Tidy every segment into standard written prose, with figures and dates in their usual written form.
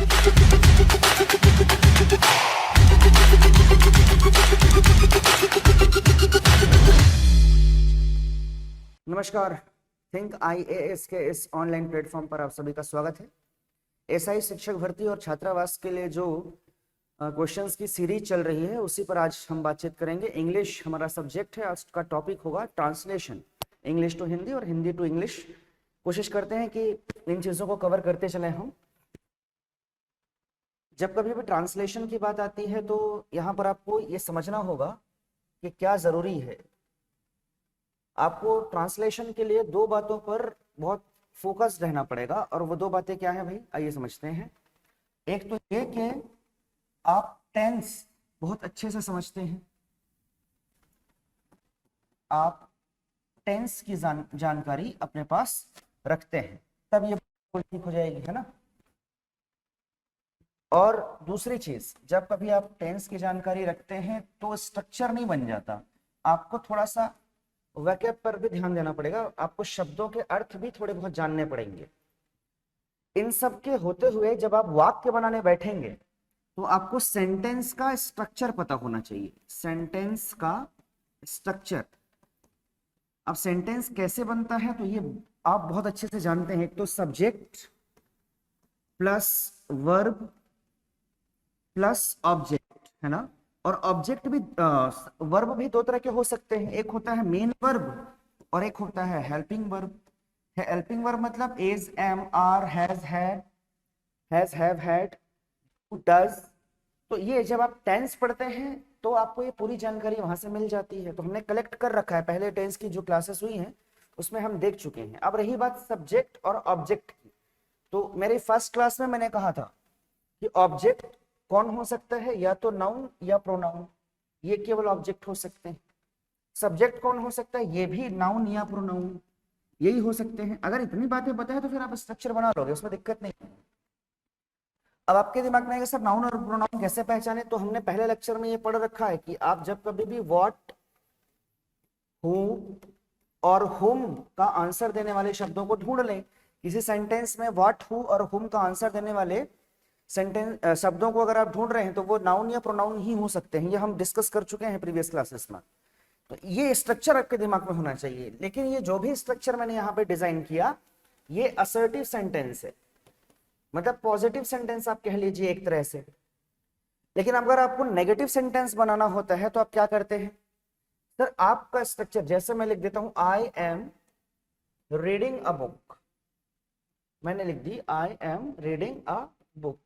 नमस्कार, think IAS के इस ऑनलाइन प्लेटफॉर्म पर आप सभी का स्वागत है। एसआई शिक्षक भर्ती और छात्रावास के लिए जो क्वेश्चंस की सीरीज चल रही है उसी पर आज हम बातचीत करेंगे। इंग्लिश हमारा सब्जेक्ट है, आज का टॉपिक होगा ट्रांसलेशन, इंग्लिश टू हिंदी और हिंदी टू इंग्लिश। कोशिश करते हैं कि इन चीज़ों को कवर करते चले हम। जब कभी भी ट्रांसलेशन की बात आती है तो यहाँ पर आपको ये समझना होगा कि क्या ज़रूरी है। आपको ट्रांसलेशन के लिए दो बातों पर बहुत फोकस्ड रहना पड़ेगा, और वो दो बातें क्या है भाई, आइए समझते हैं। एक तो ये कि आप टेंस बहुत अच्छे से समझते हैं, आप टेंस की जानकारी अपने पास रखते हैं, तब ये ठीक हो जाएगी, है ना। और दूसरी चीज, जब कभी आप टेंस की जानकारी रखते हैं तो स्ट्रक्चर नहीं बन जाता, आपको थोड़ा सा वैकेब पर भी ध्यान देना पड़ेगा, आपको शब्दों के अर्थ भी थोड़े बहुत जानने पड़ेंगे। इन सब के होते हुए जब आप वाक्य बनाने बैठेंगे तो आपको सेंटेंस का स्ट्रक्चर पता होना चाहिए। सेंटेंस का स्ट्रक्चर, अब सेंटेंस कैसे बनता है तो ये आप बहुत अच्छे से जानते हैं। एक तो subject plus verb plus object, है ना। और ऑब्जेक्ट भी वर्ब भी दो तरह के हो सकते हैं, एक होता है मेन वर्ब और एक होता है हेल्पिंग वर्ब। हेल्पिंग वर्ब मतलब is, am, are, has, had, has, have, had, does. तो ये जब आप टेंस पढ़ते हैं तो आपको ये पूरी जानकारी वहां से मिल जाती है। तो हमने कलेक्ट कर रखा है, पहले टेंस की जो क्लासेस हुई हैं उसमें हम देख चुके हैं। अब रही बात सब्जेक्ट और ऑब्जेक्ट की, तो मेरी फर्स्ट क्लास में मैंने कहा था कि ऑब्जेक्ट कौन हो सकता है, या तो नाउन या प्रोनाउन, ये केवल ऑब्जेक्ट हो सकते हैं। सब्जेक्ट कौन हो सकता है, ये भी नाउन या प्रोनाउन, यही हो सकते हैं। अगर इतनी बातें बताए तो फिर आप स्ट्रक्चर बना लोगे, उसमें दिक्कत नहीं। अब आपके दिमाग में आएगा सर नाउन और प्रोनाउन कैसे पहचाने, तो हमने पहले लेक्चर में ये पढ़ रखा है कि आप जब कभी भी व्हाट, हु और हुम का आंसर देने वाले शब्दों को ढूंढ लें, किसी सेंटेंस में व्हाट, हु और हुम का आंसर देने वाले सेंटेंस शब्दों को अगर आप ढूंढ रहे हैं तो वो नाउन या प्रोनाउन ही हो सकते हैं। ये हम डिस्कस कर चुके हैं प्रीवियस क्लासेस में। तो ये स्ट्रक्चर आपके दिमाग में होना चाहिए। लेकिन ये जो भी स्ट्रक्चर मैंने यहाँ पे डिजाइन किया, ये असर्टिव सेंटेंस है, मतलब पॉजिटिव सेंटेंस आप कह लीजिए एक तरह से। लेकिन अगर आपको नेगेटिव सेंटेंस बनाना होता है तो आप क्या करते हैं सर, आपका स्ट्रक्चर जैसे मैं लिख देता हूं, I am reading a book, मैंने लिख दी I am reading a book.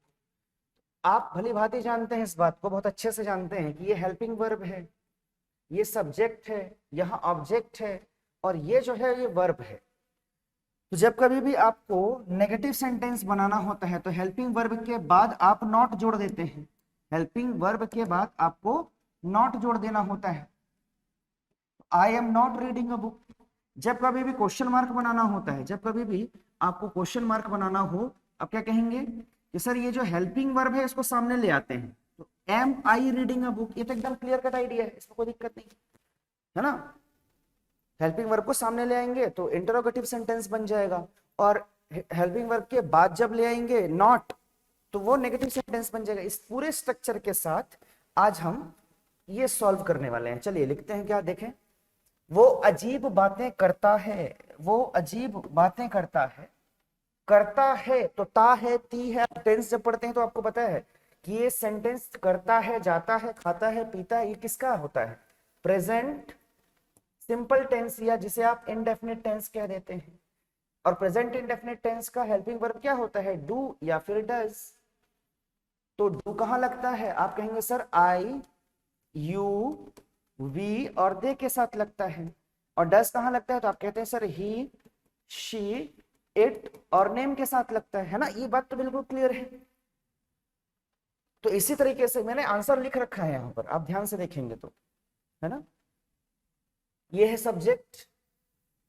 आप भली भांति जानते हैं, इस बात को बहुत अच्छे से जानते हैं कि ये हेल्पिंग वर्ब है, ये सब्जेक्ट है, यहाँ ऑब्जेक्ट है, और ये जो है ये वर्ब है। तो जब कभी भी आपको नेगेटिव सेंटेंस बनाना होता है तो हेल्पिंग वर्ब के बाद आप नॉट जोड़ देते हैं। हेल्पिंग वर्ब के बाद आपको नॉट जोड़ देना होता है। I am not reading a book. जब कभी भी क्वेश्चन मार्क बनाना होता है, जब कभी भी आपको क्वेश्चन मार्क बनाना हो, आप क्या कहेंगे कि सर ये जो हेल्पिंग वर्ब है इसको सामने ले आते हैं, तो am I reading a book, ये तो एकदम क्लियर कट आइडिया है, इसमें कोई दिक्कत नहीं है ना। हेल्पिंग वर्ब को सामने ले आएंगे तो इंटरोगेटिव सेंटेंस बन जाएगा, और हेल्पिंग वर्ब के बाद जब ले आएंगे नॉट तो वो नेगेटिव सेंटेंस बन जाएगा। इस पूरे स्ट्रक्चर के साथ आज हम ये सॉल्व करने वाले हैं। चलिए लिखते हैं, क्या देखें, वो अजीब बातें करता है, वो अजीब बातें करता है। करता है तो ता है, ती है। टेंस जब पढ़ते हैं तो आपको पता है कि ये सेंटेंस करता है, जाता है, खाता है, पीता है, ये किसका होता है, प्रेजेंट सिंपल टेंस, या जिसे आप इंडेफिनिट टेंस कह देते हैं। और प्रेजेंट इंडेफिनिट टेंस का हेल्पिंग वर्ब क्या होता है, डू या फिर डज। तो डू कहां लगता है, आप कहेंगे सर आई, यू, वी और दे के साथ लगता है। और डज कहां लगता है, तो आप कहते हैं सर ही, शी, इट और नेम के साथ लगता है ना। ये बात तो बिल्कुल क्लियर है। तो इसी तरीके से मैंने आंसर लिख रखा है यहां पर, आप ध्यान से देखेंगे तो, है ना। ये है सब्जेक्ट,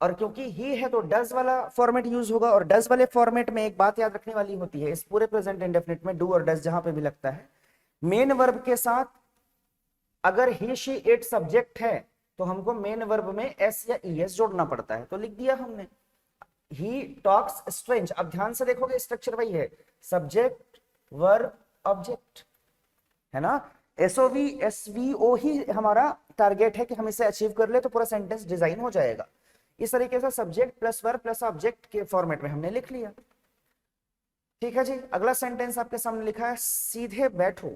और क्योंकि ही है तो डज वाला फॉर्मेट यूज होगा। और डज वाले फॉर्मेट में एक बात याद रखने वाली होती है, इस पूरे प्रेजेंट इंडेफिनिट में डू और डज जहां पे भी लगता है, मेन वर्ब के साथ अगर ही, शी, इट सब्जेक्ट है तो हमको मेन वर्ब में एस या ईएस जोड़ना पड़ता है। तो लिख दिया हमने, ही टॉक्स स्ट्रेंज। अब ध्यान से देखोगे स्ट्रक्चर वही है, सब्जेक्ट वर्ब ऑब्जेक्ट, है ना। एसओवी एसवीओ ही हमारा टारगेट है कि हम इसे अचीव कर ले तो पूरा सेंटेंस डिजाइन हो जाएगा। इस तरीके से subject plus verb plus object के फॉर्मेट में हमने लिख लिया। ठीक है जी, अगला सेंटेंस आपके सामने लिखा है सीधे बैठो।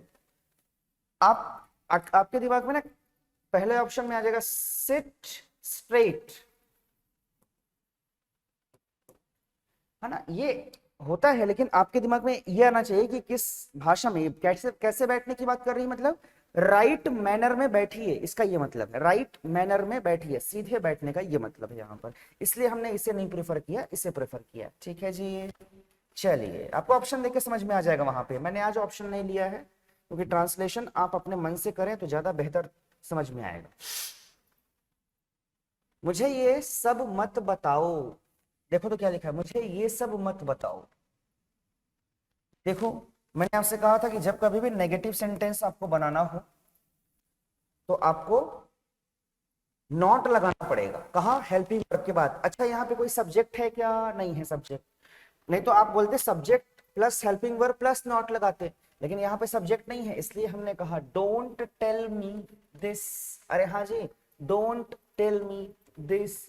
आपके दिमाग में ना पहले ऑप्शन में आ जाएगा सिट स्ट्रेट, है ना, ये होता है, लेकिन आपके दिमाग में ये आना चाहिए कि किस भाषा में कैसे कैसे बैठने की बात कर रही है, मतलब राइट मैनर में बैठिए, इसका ये मतलब है, राइट मैनर में बैठिए, सीधे बैठने का ये मतलब है यहाँ पर, इसलिए हमने इसे नहीं प्रेफर किया, इसे प्रेफर किया। ठीक है जी, चलिए आपको ऑप्शन देख के समझ में आ जाएगा। वहां पे मैंने आज ऑप्शन नहीं लिया है क्योंकि ट्रांसलेशन आप अपने मन से करें तो ज्यादा बेहतर समझ में आएगा। मुझे ये सब मत बताओ, देखो तो क्या लिखा है, मुझे ये सब मत बताओ। देखो मैंने आपसे कहा था कि जब कभी भी नेगेटिव सेंटेंस आपको बनाना हो तो आपको नॉट लगाना पड़ेगा। कहा? हेल्पिंग वर्ब के बाद। अच्छा यहाँ पे कोई सब्जेक्ट है क्या? नहीं है सब्जेक्ट, नहीं तो आप बोलते subject plus helping verb plus not लगाते, लेकिन यहाँ पे सब्जेक्ट नहीं है, इसलिए हमने कहा डोंट टेल मी दिस। अरे हाँ जी, डोंट टेल मी दिस।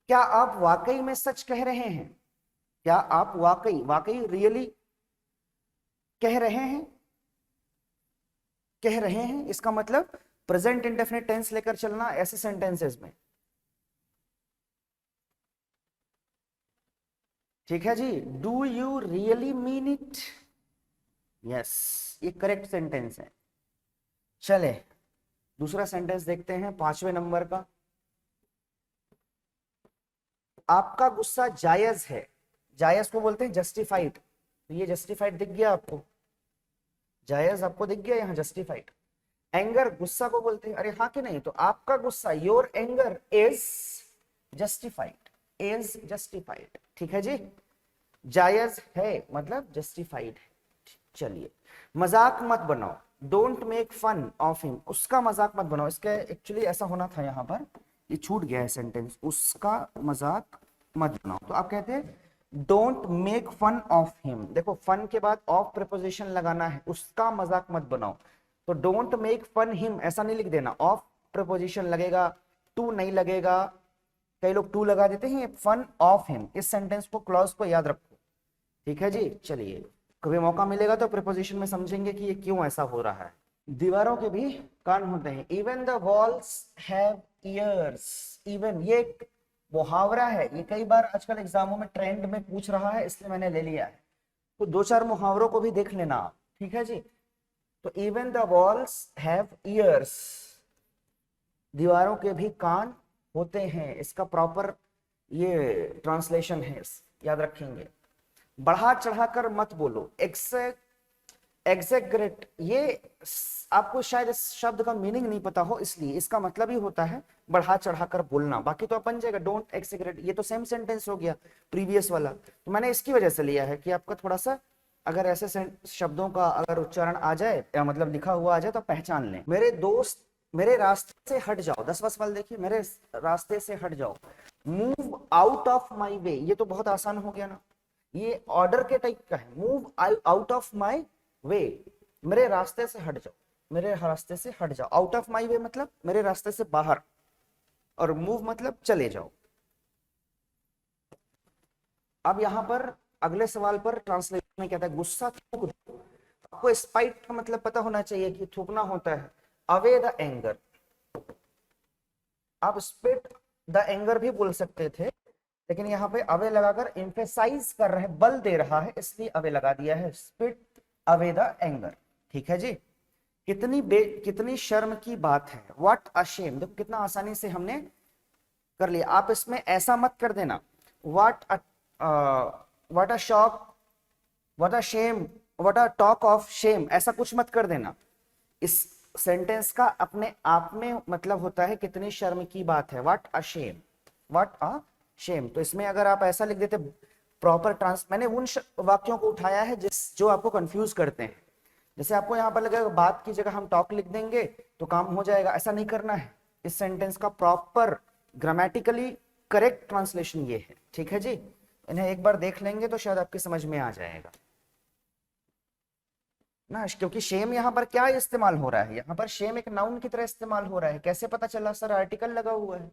क्या आप वाकई में सच कह रहे हैं? क्या आप वाकई वाकई रियली कह रहे हैं? कह रहे हैं इसका मतलब प्रेजेंट इंडेफिनिट टेंस लेकर चलना ऐसे सेंटेंसेस में। ठीक है जी, do you really mean it? Yes, ये करेक्ट सेंटेंस है। चले दूसरा सेंटेंस देखते हैं, 5वें नंबर का। आपका गुस्सा जायज है, जायज को बोलते हैं जस्टिफाइड, तो ये जस्टिफाइड दिख गया आपको, जायज आपको दिख गया यहाँ जस्टिफाइड। एंगर गुस्सा को बोलते हैं, अरे हाँ कि नहीं, तो आपका गुस्सा your anger is justified, is justified. ठीक है जी, जायज है मतलब जस्टिफाइड है। चलिए, मजाक मत बनाओ, don't make fun of him, उसका मजाक मत बनाओ, इसका एक्चुअली ऐसा होना था यहाँ पर, ये छूट गया है सेंटेंस, उसका मजाक मत बनाओ, तो आप कहते हैं don't make fun of him. देखो फन के बाद ऑफ प्रीपोजिशन लगाना है, उसका मजाक मत बनाओ, तो डोंट मेक फन हिम ऐसा नहीं लिख देना, ऑफ प्रीपोजिशन लगेगा, टू नहीं लगेगा, कई लोग टू लगा देते हैं, फन ऑफ हिम, इस सेंटेंस को क्लॉज को याद रखो। ठीक है जी, चलिए कभी मौका मिलेगा तो प्रीपोजिशन में समझेंगे कि ये क्यों ऐसा हो रहा है। दीवारों के भी कान होते हैं, even the walls have years. Even ये एक मुहावरा है, ये कई बार आजकल एग्जामों में ट्रेंड में पूछ रहा है, इसलिए मैंने ले लिया है, तो दो चार मुहावरों को भी देख लेना आप। ठीक है जी, तो even the walls have years, दीवारों के भी कान होते हैं, इसका प्रॉपर ये ट्रांसलेशन है, याद रखेंगे। बढ़ा चढ़ाकर मत बोलो, एग्जैगरेट, ये आपको शायद इस शब्द का मीनिंग नहीं पता हो, इसलिए इसका मतलब ही होता है बढ़ा चढ़ाकर बोलना, बाकी तो अपन जाएगा डोंट एग्जैगरेट, ये तो सेम सेंटेंस हो गया प्रीवियस वाला, तो मैंने इसकी वजह से लिया है कि आपका थोड़ा सा अगर ऐसे शब्दों का अगर उच्चारण आ जाए या मतलब लिखा हुआ आ जाए तो पहचान लें। मेरे दोस्त मेरे रास्ते से हट जाओ, 10वां सवाल देखिए, मेरे रास्ते से हट जाओ, मूव आउट ऑफ माई वे, ये तो बहुत आसान हो गया ना, ये ऑर्डर के टाइप का है, मूव आउट ऑफ माई वे, मेरे रास्ते से हट जाओ, मेरे रास्ते से हट जाओ, आउट ऑफ माई वे मतलब मेरे रास्ते से बाहर, और मूव मतलब चले जाओ। अब यहां पर अगले सवाल पर ट्रांसलेशन में कहता है गुस्सा थूक दो, आपको स्पाइट का मतलब पता होना चाहिए कि थूकना होता है, अवे द एंगर, आप स्पिट द एंगर भी बोल सकते थे, लेकिन यहाँ पे अवे लगाकर एम्फेसाइज कर रहे हैं, बल दे रहा है, इसलिए अवे लगा दिया है, स्पिट अवे द एंगर। ठीक है जी, कितनी शर्म की बात है, व्हाट अ शेम, देखो कितना आसानी से हमने कर लिया। आप इसमें ऐसा मत कर देना, what a shock, what a shame, what a talk of shame, ऐसा कुछ मत कर देना। इस सेंटेंस का अपने आप में मतलब होता है कितनी शर्म की बात है, what a shame, what a shame, तो इसमें अगर आप ऐसा लिख देते प्रॉपर मैंने उन वाक्यों को उठाया है जो आपको कंफ्यूज करते हैं, जैसे आपको यहाँ पर लगेगा बात की जगह हम टॉक लिख देंगे तो काम हो जाएगा, ऐसा नहीं करना है, इस सेंटेंस का प्रॉपर ग्रामेटिकली करेक्ट ट्रांसलेशन ये है। ठीक है जी, इन्हें एक बार देख लेंगे तो शायद आपकी समझ में आ जाएगा। ना, क्योंकि शेम यहाँ पर क्या इस्तेमाल हो रहा है, यहाँ पर शेम एक नाउन की तरह इस्तेमाल हो रहा है। कैसे पता चला सर, आर्टिकल लगा हुआ है,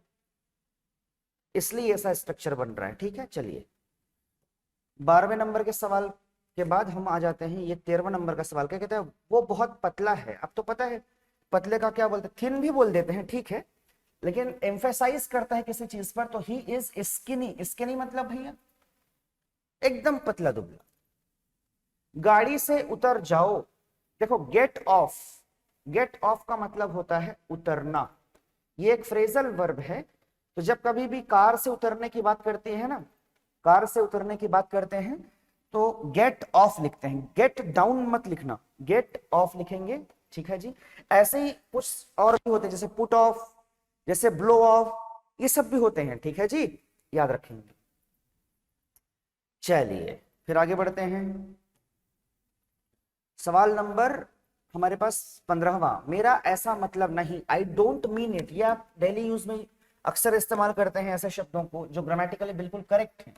इसलिए ऐसा स्ट्रक्चर बन रहा है। ठीक है, चलिए 12वें नंबर के सवाल के बाद हम आ जाते हैं ये 13वें नंबर का सवाल। क्या कहते हैं, वो बहुत पतला है। अब तो पता है पतले का क्या बोलते हैं, थिन भी बोल देते हैं, ठीक है, लेकिन एम्फेसाइज करता है किसी चीज पर, तो ही इज स्किनी। स्किनी मतलब भैया एकदम पतला दुबला। गाड़ी से उतर जाओ, देखो गेट ऑफ, गेट ऑफ का मतलब होता है उतरना, ये एक फ्रेजल वर्ब है। तो जब कभी भी कार से उतरने की बात करती है ना, कार से उतरने की बात करते हैं तो गेट ऑफ लिखते हैं, गेट डाउन मत लिखना, गेट ऑफ लिखेंगे। ठीक है जी, ऐसे ही कुछ और भी होते हैं, जैसे पुट ऑफ, जैसे ब्लो ऑफ, ये सब भी होते हैं। ठीक है जी, याद रखेंगे। चलिए फिर आगे बढ़ते हैं। सवाल नंबर हमारे पास 15वां, मेरा ऐसा मतलब नहीं, आई डोंट मीन इट। ये आप डेली यूज में अक्सर इस्तेमाल करते हैं ऐसे शब्दों को जो ग्रामेटिकली बिल्कुल करेक्ट है।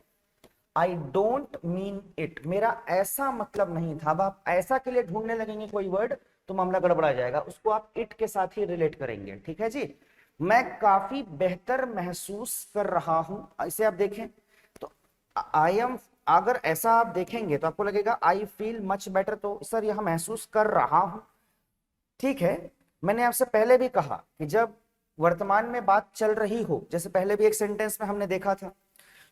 आई डोंट मीन इट, मेरा ऐसा मतलब नहीं था। अब आप ऐसा के लिए ढूंढने लगेंगे कोई वर्ड तो मामला गड़बड़ा जाएगा, उसको आप इट के साथ ही रिलेट करेंगे। ठीक है जी, मैं काफी बेहतर महसूस कर रहा हूं, इसे आप देखें तो आई एम, अगर ऐसा आप देखेंगे तो आपको लगेगा आई फील मच बेटर, तो सर यह महसूस कर रहा हूं। ठीक है, मैंने आपसे पहले भी कहा कि जब वर्तमान में बात चल रही हो, जैसे पहले भी एक सेंटेंस में हमने देखा था,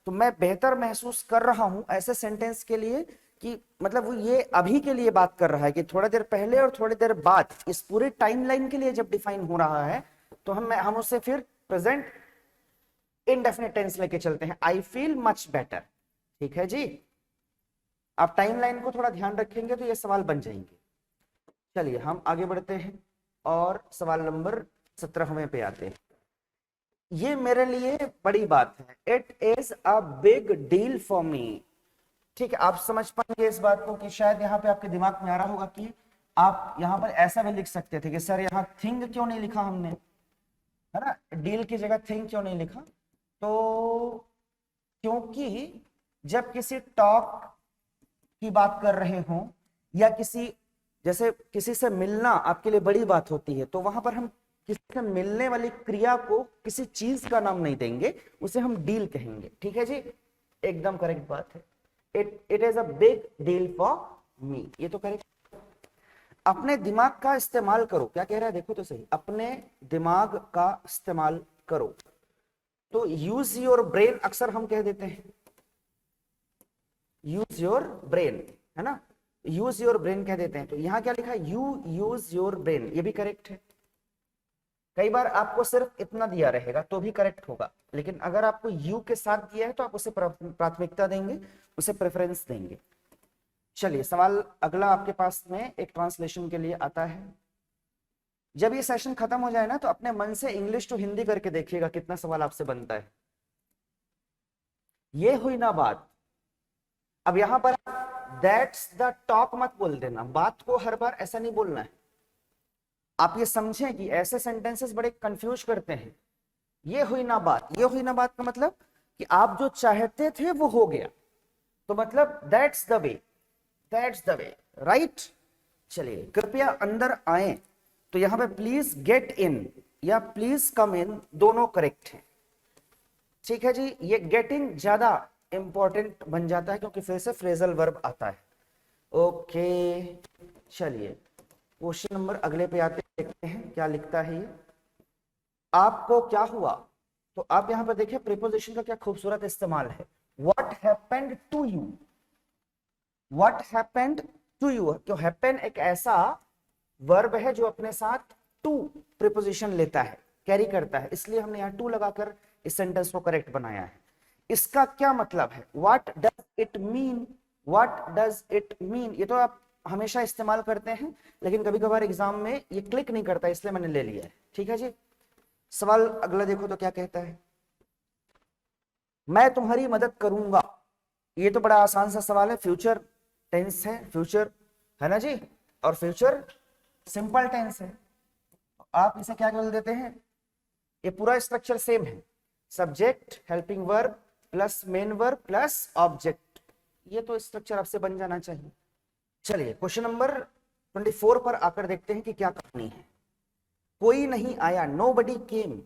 तो मैं बेहतर महसूस कर रहा हूं ऐसे सेंटेंस के लिए कि मतलब वो ये अभी के लिए बात कर रहा है कि थोड़ा देर पहले और थोड़ी देर बाद, इस पूरे टाइमलाइन के लिए जब डिफाइन हो रहा है तो हम उसे फिर प्रेजेंट इनडेफिनिट टेंस लेके चलते हैं, आई फील मच बेटर। ठीक है जी, आप टाइमलाइन को थोड़ा ध्यान रखेंगे तो ये सवाल बन जाएंगे। चलिए हम आगे बढ़ते हैं और सवाल नंबर 17वें पे आते हैं। ये मेरे लिए बड़ी बात है, it is a big deal for me. ठीक है, आप समझ पाएंगे इस बात को कि शायद यहाँ पे आपके दिमाग में आ रहा होगा कि आप यहाँ पर ऐसा भी लिख सकते थे कि सर यहाँ थिंग क्यों नहीं लिखा हमने, है ना, डील की जगह थिंग क्यों नहीं लिखा। तो क्योंकि जब किसी टॉक की बात कर रहे हो या किसी, जैसे किसी से मिलना आपके लिए बड़ी बात होती है, तो वहां पर हम किसी से मिलने वाली क्रिया को किसी चीज का नाम नहीं देंगे, उसे हम डील कहेंगे। ठीक है जी, एकदम करेक्ट बात है, it is a big deal for me, ये तो करेक्ट। अपने दिमाग का इस्तेमाल करो, क्या कह रहा है देखो तो सही, अपने दिमाग का इस्तेमाल करो। तो यूज योर ब्रेन अक्सर हम कह देते हैं, यूज योर ब्रेन, है ना, यूज योर ब्रेन कह देते हैं। तो यहां क्या लिखा है, यू यूज योर ब्रेन, ये भी करेक्ट है। कई बार आपको सिर्फ इतना दिया रहेगा तो भी करेक्ट होगा, लेकिन अगर आपको यू के साथ दिया है तो आप उसे प्राथमिकता देंगे, उसे प्रेफरेंस देंगे। चलिए सवाल अगला आपके पास में एक ट्रांसलेशन के लिए आता है। जब ये सेशन खत्म हो जाए ना तो अपने मन से इंग्लिश टू हिंदी करके देखिएगा कितना सवाल आपसे बनता है। ये हुई ना बात, अब यहां पर दैट्स द टॉक मत बोल देना, बात को हर बार ऐसा नहीं बोलना है। आप ये समझें कि ऐसे सेंटेंसेस बड़े कंफ्यूज करते हैं। ये हुई ना बात, ये हुई ना बात का मतलब कि आप जो चाहते थे वो हो गया, तो मतलब that's the way, that's the way, right. चलिए कृपया अंदर आए, तो यहां पे प्लीज गेट इन या प्लीज कम इन दोनों करेक्ट है। ठीक है जी, ये गेटिंग ज्यादा इंपॉर्टेंट बन जाता है क्योंकि फिर से फ्रेजल वर्ब आता है। ओके चलिए क्वेश्चन नंबर अगले पे आते देखते हैं क्या लिखता है ये। आपको क्या हुआ, तो आप यहां पर देखिए प्रीपोजिशन का क्या खूबसूरत इस्तेमाल है, what happened to you, what happened to you. क्यों, हैपन एक ऐसा वर्ब है जो अपने साथ टू प्रीपोजिशन लेता है, कैरी करता है, इसलिए हमने यहां टू लगाकर इस सेंटेंस को करेक्ट बनाया है। इसका क्या मतलब है, what does it mean, what does it mean, ये तो आप हमेशा इस्तेमाल करते हैं लेकिन कभी कभार एग्जाम में ये क्लिक नहीं करता, इसलिए मैंने ले लिया है। ठीक है जी, सवाल अगला देखो तो क्या कहता है, मैं तुम्हारी मदद करूंगा। ये तो बड़ा आसान सा सवाल है, फ्यूचर टेंस है, फ्यूचर है ना जी, और फ्यूचर सिंपल टेंस है। आप इसे क्या बोल देते हैं, ये पूरा स्ट्रक्चर सेम है, subject helping verb plus main verb plus object, ये तो स्ट्रक्चर आपसे बन जाना चाहिए। चलिए क्वेश्चन नंबर 24 पर आकर देखते हैं कि क्या कहानी है। कोई नहीं आया, nobody came,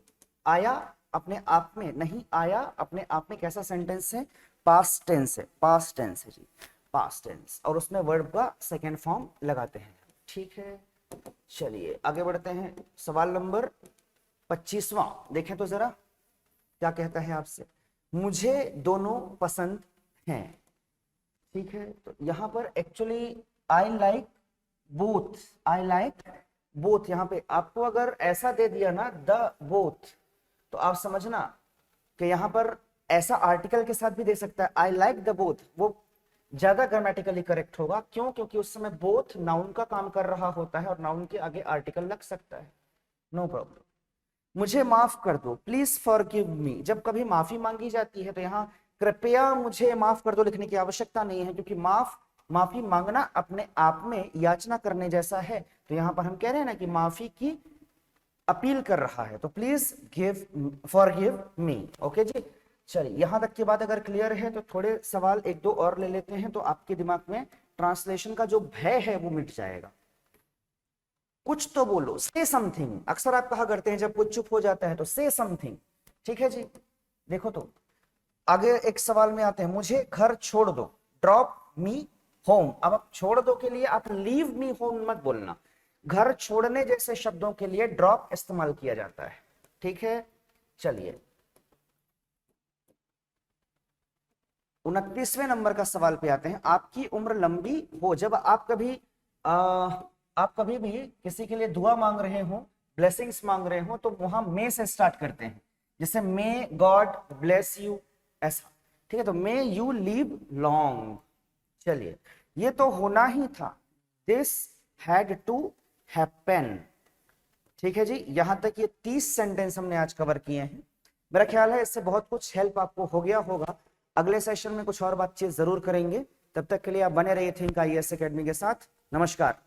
आया अपने आप में, नहीं आया अपने आप में, कैसा सेंटेंस है, पास्ट टेंस है, पास्ट टेंस है जी, पास्ट टेंस, और उसमें वर्ब का सेकेंड फॉर्म लगाते हैं। ठीक है, चलिए आगे बढ़ते हैं। सवाल नंबर 25वां देखें तो जरा क्या कहता है आपसे, मुझे दोनों पसंद हैं। ठीक है, तो यहां पर actually I like both, I like both, यहां पे आपको अगर ऐसा दे दिया ना द बोथ, तो आप समझना कि यहां पर ऐसा आर्टिकल के साथ भी दे सकता है, आई लाइक द बोथ, वो ज्यादा ग्रामेटिकली करेक्ट होगा। क्यों? क्योंकि उस समय बोथ नाउन का काम कर रहा होता है और नाउन के आगे आर्टिकल लग सकता है। No problem. मुझे माफ कर दो, प्लीज फॉरगिव मी, जब कभी माफी मांगी जाती है तो यहाँ कृपया मुझे माफ कर दो लिखने की आवश्यकता नहीं है, क्योंकि माफी मांगना अपने आप में याचना करने जैसा है। तो यहाँ पर हम कह रहे हैं ना कि माफी की अपील कर रहा है, तो प्लीज फॉरगिव मी। ओके जी, चलिए यहां तक की बात अगर क्लियर है तो थोड़े सवाल एक दो और ले लेते हैं, तो आपके दिमाग में ट्रांसलेशन का जो भय है वो मिट जाएगा। कुछ तो बोलो, से समथिंग, अक्सर आप कहा करते हैं जब कुछ चुप हो जाता है तो से समथिंग। ठीक है जी, देखो तो आगे एक सवाल में आते हैं, मुझे घर छोड़ दो, ड्रॉप मी होम। अब आप छोड़ दो के लिए आप लीव मी होम मत बोलना, घर छोड़ने जैसे शब्दों के लिए ड्रॉप इस्तेमाल किया जाता है। ठीक है, चलिए 29वें नंबर का सवाल पे आते हैं, आपकी उम्र लंबी हो। जब आप कभी भी किसी के लिए दुआ मांग रहे हो, ब्लेसिंग्स मांग रहे हो, तो वहां मे से स्टार्ट करते हैं, जैसे मे गॉड ब्लेस यू, ऐसा। ठीक है, तो मे यू लिव लॉन्ग। चलिए, ये तो होना ही था, दिस हैड टू हैपन। ठीक है जी, यहां तक ये 30 सेंटेंस हमने आज कवर किए हैं। मेरा ख्याल है इससे बहुत कुछ हेल्प आपको हो गया होगा। अगले सेशन में कुछ और बातचीत जरूर करेंगे, तब तक के लिए आप बने रहिए थिंक IAS एकेडमी के साथ। नमस्कार।